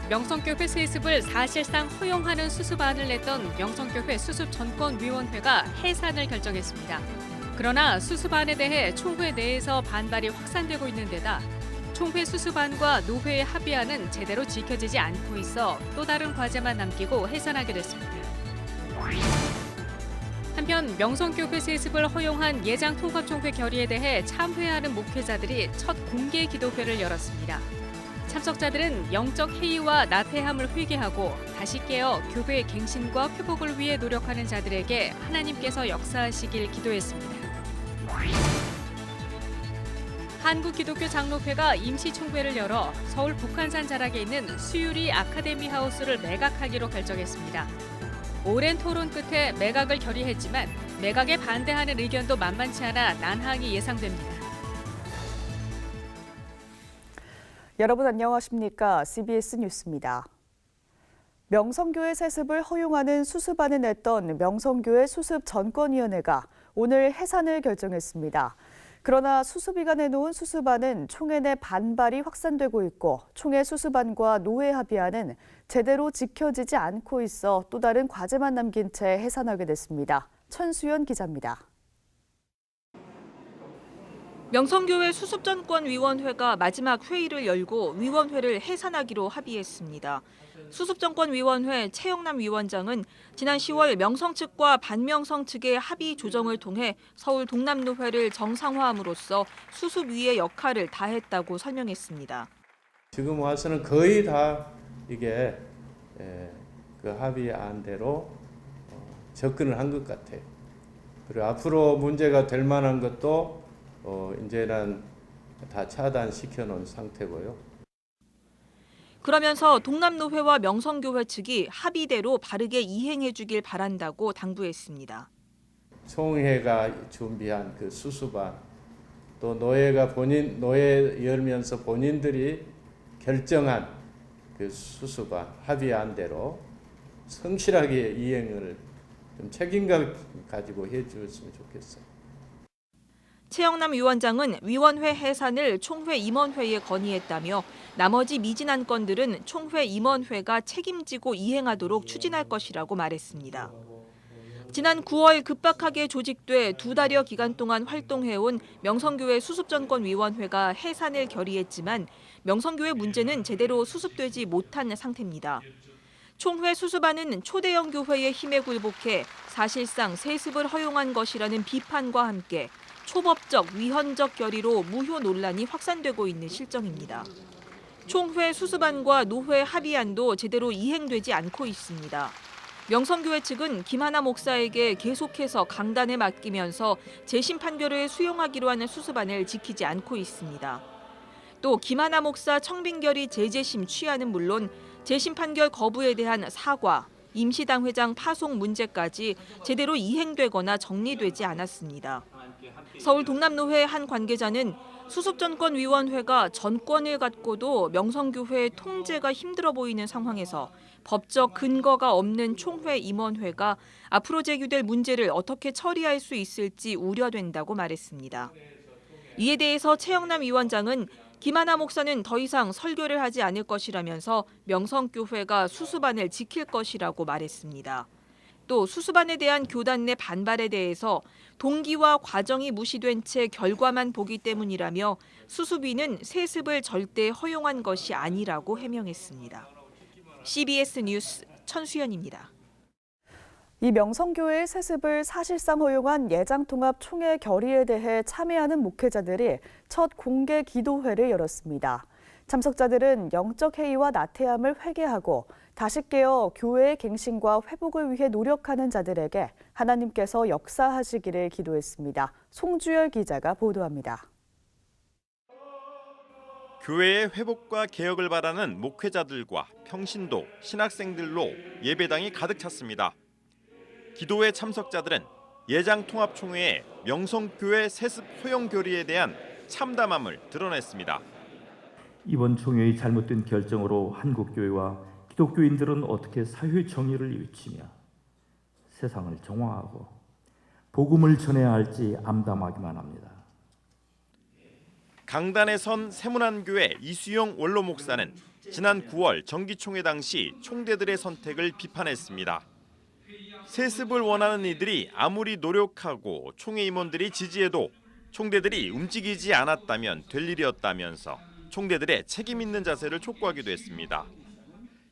명성교회 세습을 사실상 허용하는 수습안을 냈던 명성교회 수습전권위원회가 해산을 결정했습니다. 그러나 수습안에 대해 총회 내에서 반발이 확산되고 있는 데다 총회 수습안과 노회의 합의안은 제대로 지켜지지 않고 있어 또 다른 과제만 남기고 해산하게 됐습니다. 한편 명성교회 세습을 허용한 예장통합총회 결의에 대해 참회하는 목회자들이 첫 공개 기도회를 열었습니다. 참석자들은 영적 해이와 나태함을 회개하고 다시 깨어 교회의 갱신과 회복을 위해 노력하는 자들에게 하나님께서 역사하시길 기도했습니다. 한국기독교장로회가 임시총회를 열어 서울 북한산 자락에 있는 수유리 아카데미 하우스를 매각하기로 결정했습니다. 오랜 토론 끝에 매각을 결의했지만 매각에 반대하는 의견도 만만치 않아 난항이 예상됩니다. 여러분 안녕하십니까? CBS 뉴스입니다. 명성교회 세습을 허용하는 수습안을 냈던 명성교회 수습전권위원회가 오늘 해산을 결정했습니다. 그러나 수습위가 내놓은 수습안은 총회 내 반발이 확산되고 있고 총회 수습안과 노회 합의안은 제대로 지켜지지 않고 있어 또 다른 과제만 남긴 채 해산하게 됐습니다. 천수연 기자입니다. 명성교회 수습전권위원회가 마지막 회의를 열고 위원회를 해산하기로 합의했습니다. 수습전권위원회 최영남 위원장은 지난 10월 명성 측과 반명성 측의 합의 조정을 통해 서울 동남노회를 정상화함으로써 수습위의 역할을 다했다고 설명했습니다. 지금 와서는 거의 다 이게 그 합의안대로 접근을 한 것 같아요. 그리고 앞으로 문제가 될 만한 것도 이제는 다 차단시켜 놓은 상태고요. 그러면서 동남노회와 명성교회 측이 합의대로 바르게 이행해 주길 바란다고 당부했습니다. 총회가 준비한 그 수습안, 또 노회 열면서 본인들이 결정한 그 수습안, 합의안대로 성실하게 이행을 좀 책임감 가지고 해 주었으면 좋겠어요. 최영남 위원장은 위원회 해산을 총회 임원회에 건의했다며 나머지 미진 안건들은 총회 임원회가 책임지고 이행하도록 추진할 것이라고 말했습니다. 지난 9월 급박하게 조직돼 2달여 기간 동안 활동해온 명성교회 수습전권위원회가 해산을 결의했지만 명성교회 문제는 제대로 수습되지 못한 상태입니다. 총회 수습안은 초대형 교회의 힘에 굴복해 사실상 세습을 허용한 것이라는 비판과 함께 초법적, 위헌적 결의로 무효 논란이 확산되고 있는 실정입니다. 총회 수습안과 노회 합의안도 제대로 이행되지 않고 있습니다. 명성교회 측은 김하나 목사에게 계속해서 강단에 맡기면서 재심 판결을 수용하기로 하는 수습안을 지키지 않고 있습니다. 또 김하나 목사 청빙결의 재재심 취하는 물론 재심 판결 거부에 대한 사과, 임시당회장 파송 문제까지 제대로 이행되거나 정리되지 않았습니다. 서울 동남노회 한 관계자는 수습전권위원회가 전권을 갖고도 명성교회의 통제가 힘들어 보이는 상황에서 법적 근거가 없는 총회 임원회가 앞으로 제기될 문제를 어떻게 처리할 수 있을지 우려된다고 말했습니다. 이에 대해서 최영남 위원장은 김하나 목사는 더 이상 설교를 하지 않을 것이라면서 명성교회가 수습안을 지킬 것이라고 말했습니다. 또 수습안에 대한 교단 내 반발에 대해서 동기와 과정이 무시된 채 결과만 보기 때문이라며 수습위는 세습을 절대 허용한 것이 아니라고 해명했습니다. CBS 뉴스 천수연입니다. 이 명성교회의 세습을 사실상 허용한 예장통합총회 결의에 대해 참여하는 목회자들이 첫 공개 기도회를 열었습니다. 참석자들은 영적 해이와 나태함을 회개하고 다시 깨어 교회의 갱신과 회복을 위해 노력하는 자들에게 하나님께서 역사하시기를 기도했습니다. 송주열 기자가 보도합니다. 교회의 회복과 개혁을 바라는 목회자들과 평신도, 신학생들로 예배당이 가득 찼습니다. 기도회 참석자들은 예장통합총회의 명성교회 세습 허용 결의에 대한 참담함을 드러냈습니다. 이번 총회의 잘못된 결정으로 한국교회와 기독교인들은 어떻게 사회 정의를 일으키며 세상을 정화하고 복음을 전해야 할지 암담하기만 합니다. 강단에 선 세문안교회 이수영 원로 목사는 지난 9월 정기총회 당시 총대들의 선택을 비판했습니다. 세습을 원하는 이들이 아무리 노력하고 총회 임원들이 지지해도 총대들이 움직이지 않았다면 될 일이었다면서 총대들의 책임 있는 자세를 촉구하기도 했습니다.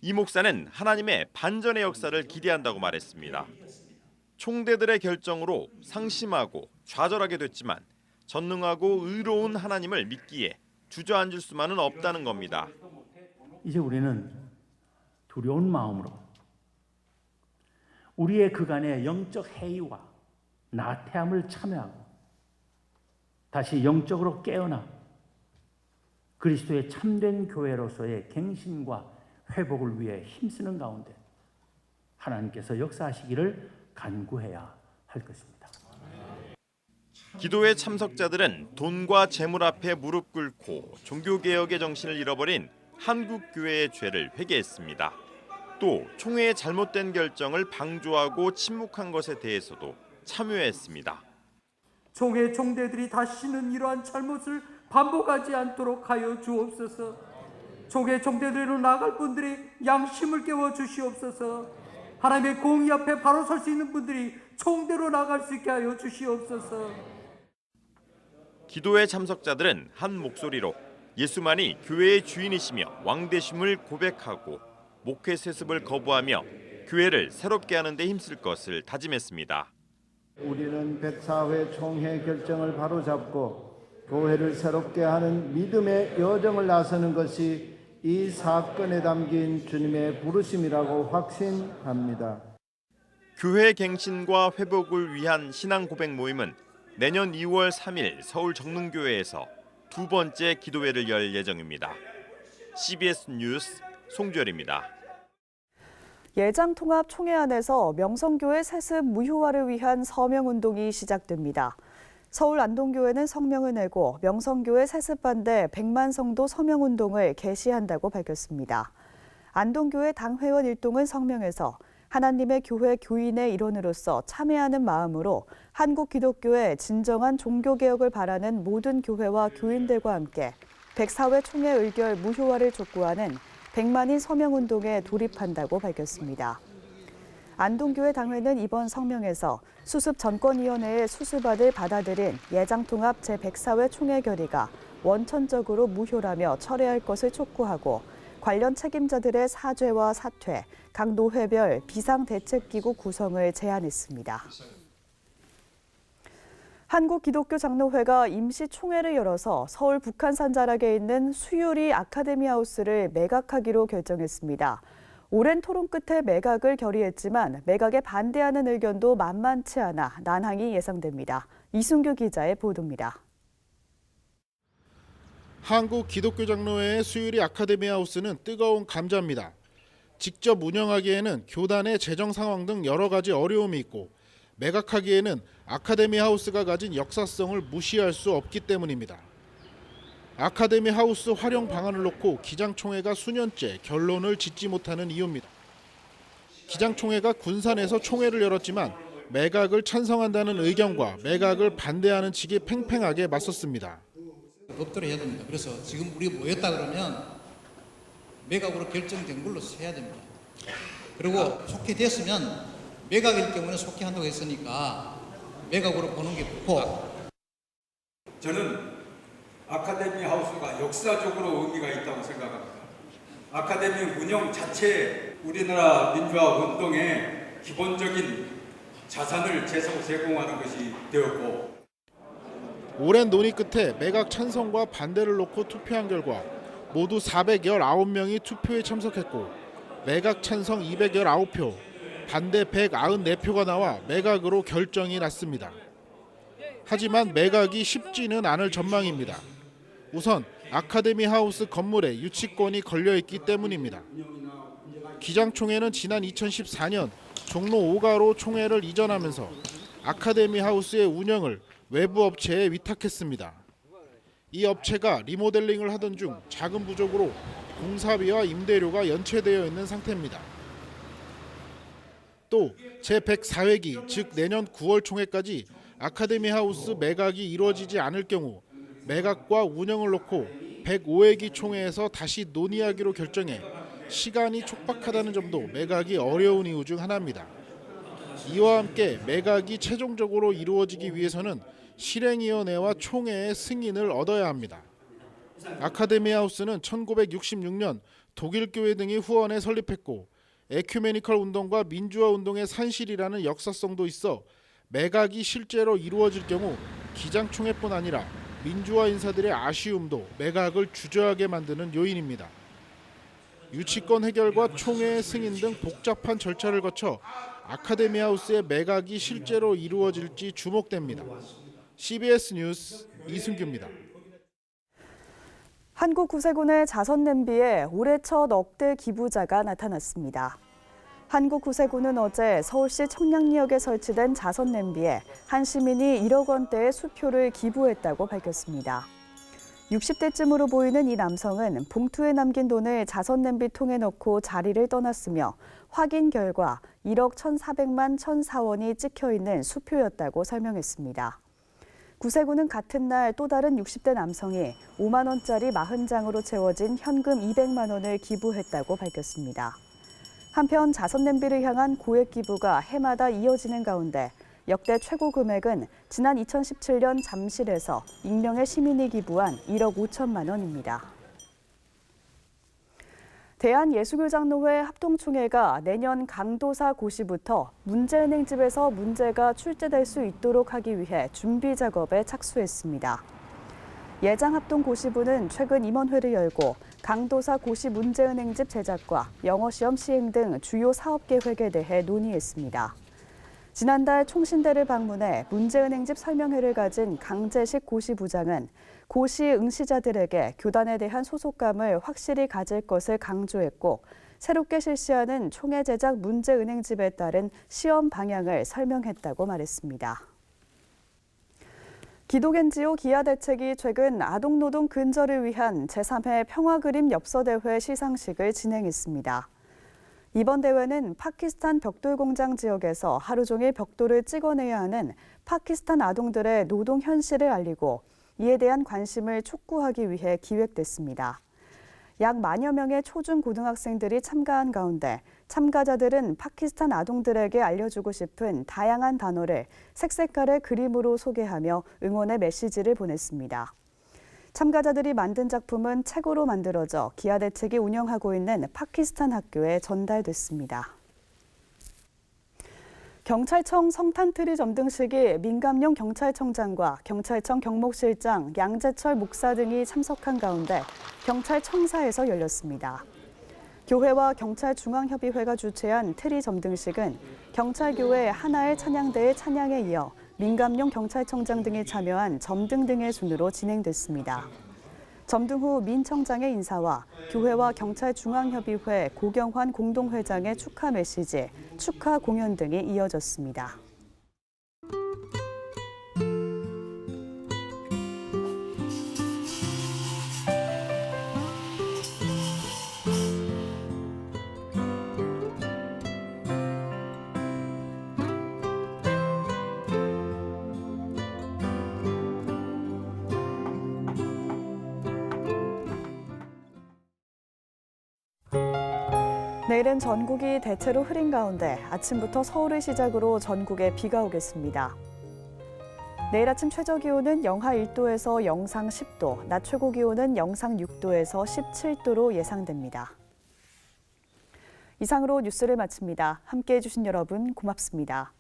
이 목사는 하나님의 반전의 역사를 기대한다고 말했습니다. 총대들의 결정으로 상심하고 좌절하게 됐지만 전능하고 의로운 하나님을 믿기에 주저앉을 수만은 없다는 겁니다. 이제 우리는 두려운 마음으로 우리의 그간의 영적 해이와 나태함을 참여하고 다시 영적으로 깨어나 그리스도의 참된 교회로서의 갱신과 회복을 위해 힘쓰는 가운데 하나님께서 역사하시기를 간구해야 할 것입니다. 기도회 참석자들은 돈과 재물 앞에 무릎 꿇고 종교개혁의 정신을 잃어버린 한국교회의 죄를 회개했습니다. 또 총회의 잘못된 결정을 방조하고 침묵한 것에 대해서도 참여했습니다. 총회 총대들이 다시는 이러한 잘못을 반복하지 않도록 하여 주옵소서. 총회 총대들로 나갈 분들이 양심을 깨워 주시옵소서. 하나님의 공의 앞에 바로 설 수 있는 분들이 총대로 나갈 수 있게 하여 주시옵소서. 기도회 참석자들은 한 목소리로 예수만이 교회의 주인이시며 왕되심을 고백하고 목회 세습을 거부하며 교회를 새롭게 하는 데 힘쓸 것을 다짐했습니다. 우리는 104회 총회 결정을 바로잡고 교회를 새롭게 하는 믿음의 여정을 나서는 것이 이 사건에 담긴 주님의 부르심이라고 확신합니다. 교회 갱신과 회복을 위한 신앙 고백 모임은 내년 2월 3일 서울 정릉교회에서 두 번째 기도회를 열 예정입니다. CBS 뉴스 송주열입니다. 예장통합총회 안에서 명성교회 세습 무효화를 위한 서명운동이 시작됩니다. 서울 안동교회는 성명을 내고 명성교회 세습 반대 100만 성도 서명운동을 개시한다고 밝혔습니다. 안동교회 당회원 일동은 성명에서 하나님의 교회 교인의 일원으로서 참여하는 마음으로 한국 기독교의 진정한 종교개혁을 바라는 모든 교회와 교인들과 함께 104회 총회 의결 무효화를 촉구하는 100만인 서명운동에 돌입한다고 밝혔습니다. 안동교회 당회는 이번 성명에서 수습전권위원회의 수습안을 받아들인 예장통합 제104회 총회 결의가 원천적으로 무효라며 철회할 것을 촉구하고 관련 책임자들의 사죄와 사퇴, 각 노회별 비상대책기구 구성을 제안했습니다. 한국기독교장로회가 임시총회를 열어서 서울 북한산 자락에 있는 수유리 아카데미하우스를 매각하기로 결정했습니다. 오랜 토론 끝에 매각을 결의했지만 매각에 반대하는 의견도 만만치 않아 난항이 예상됩니다. 이순규 기자의 보도입니다. 한국기독교장로회의 수유리 아카데미하우스는 뜨거운 감자입니다. 직접 운영하기에는 교단의 재정 상황 등 여러 가지 어려움이 있고 매각하기에는 아카데미하우스가 가진 역사성을 무시할 수 없기 때문입니다. 아카데미하우스 활용 방안을 놓고 기장총회가 수년째 결론을 짓지 못하는 이유입니다. 기장총회가 군산에서 총회를 열었지만 매각을 찬성한다는 의견과 매각을 반대하는 측이 팽팽하게 맞섰습니다. 법대로 해야 됩니다. 그래서 지금 우리 모였다 그러면 매각으로 결정된 걸로 해야 됩니다. 그리고 속히 됐으면 매각일 경우는 속히 한다고 했으니까 매각으로 보는 게 좋고, 저는 아카데미 하우스가 역사적으로 의미가 있다고 생각합니다. 아카데미 운영 자체에 우리나라 민주화 운동의 기본적인 자산을 제공하는 것이 되었고, 오랜 논의 끝에 매각 찬성과 반대를 놓고 투표한 결과 모두 419명이 투표에 참석했고 매각 찬성 219표, 반대 194표가 나와 매각으로 결정이 났습니다. 하지만 매각이 쉽지는 않을 전망입니다. 우선 아카데미 하우스 건물에 유치권이 걸려있기 때문입니다. 기장총회는 지난 2014년 종로 5가로 총회를 이전하면서 아카데미 하우스의 운영을 외부 업체에 위탁했습니다. 이 업체가 리모델링을 하던 중 자금 부족으로 공사비와 임대료가 연체되어 있는 상태입니다. 또 제104회기 즉 내년 9월 총회까지 아카데미 하우스 매각이 이루어지지 않을 경우 매각과 운영을 놓고 105회기 총회에서 다시 논의하기로 결정해 시간이 촉박하다는 점도 매각이 어려운 이유 중 하나입니다. 이와 함께 매각이 최종적으로 이루어지기 위해서는 실행위원회와 총회의 승인을 얻어야 합니다. 아카데미 하우스는 1966년 독일 교회 등이 후원해 설립했고 에큐메니컬 운동과 민주화 운동의 산실이라는 역사성도 있어 매각이 실제로 이루어질 경우 기장총회뿐 아니라 민주화 인사들의 아쉬움도 매각을 주저하게 만드는 요인입니다. 유치권 해결과 총회의 승인 등 복잡한 절차를 거쳐 아카데미 하우스의 매각이 실제로 이루어질지 주목됩니다. CBS 뉴스 이승규입니다. 한국구세군의 자선 냄비에 올해 첫 억대 기부자가 나타났습니다. 한국구세군은 어제 서울시 청량리역에 설치된 자선 냄비에 한 시민이 1억 원대의 수표를 기부했다고 밝혔습니다. 60대쯤으로 보이는 이 남성은 봉투에 남긴 돈을 자선 냄비 통에 넣고 자리를 떠났으며 확인 결과 1억 1,400만 1,004원이 찍혀 있는 수표였다고 설명했습니다. 구세군은 같은 날 또 다른 60대 남성이 5만 원짜리 40장으로 채워진 현금 200만 원을 기부했다고 밝혔습니다. 한편 자선 냄비를 향한 고액 기부가 해마다 이어지는 가운데 역대 최고 금액은 지난 2017년 잠실에서 익명의 시민이 기부한 1억 5천만 원입니다. 대한예수교장로회 합동총회가 내년 강도사 고시부터 문제은행집에서 문제가 출제될 수 있도록 하기 위해 준비 작업에 착수했습니다. 예장합동고시부는 최근 임원회를 열고 강도사 고시 문제은행집 제작과 영어시험 시행 등 주요 사업계획에 대해 논의했습니다. 지난달 총신대를 방문해 문제은행집 설명회를 가진 강재식 고시부장은 고시 응시자들에게 교단에 대한 소속감을 확실히 가질 것을 강조했고 새롭게 실시하는 총회 제작 문제은행집에 따른 시험 방향을 설명했다고 말했습니다. 기독NGO 기아대책이 최근 아동노동 근절을 위한 제3회 평화그림 엽서대회 시상식을 진행했습니다. 이번 대회는 파키스탄 벽돌공장 지역에서 하루 종일 벽돌을 찍어내야 하는 파키스탄 아동들의 노동 현실을 알리고 이에 대한 관심을 촉구하기 위해 기획됐습니다. 약 10,000여 명의 초중고등학생들이 참가한 가운데 참가자들은 파키스탄 아동들에게 알려주고 싶은 다양한 단어를 색색깔의 그림으로 소개하며 응원의 메시지를 보냈습니다. 참가자들이 만든 작품은 책으로 만들어져 기아대책이 운영하고 있는 파키스탄 학교에 전달됐습니다. 경찰청 성탄트리 점등식이 민감용 경찰청장과 경찰청 경목실장, 양재철 목사 등이 참석한 가운데 경찰청사에서 열렸습니다. 교회와 경찰중앙협의회가 주최한 트리 점등식은 경찰교회 하나의 찬양대의 찬양에 이어 민감용 경찰청장 등이 참여한 점등 등의 순으로 진행됐습니다. 점등 후 민 청장의 인사와 교회와 경찰중앙협의회 고경환 공동회장의 축하 메시지, 축하 공연 등이 이어졌습니다. 내일은 전국이 대체로 흐린 가운데 아침부터 서울을 시작으로 전국에 비가 오겠습니다. 내일 아침 최저 기온은 영하 1도에서 영상 10도, 낮 최고 기온은 영상 6도에서 17도로 예상됩니다. 이상으로 뉴스를 마칩니다. 함께해 주신 여러분 고맙습니다.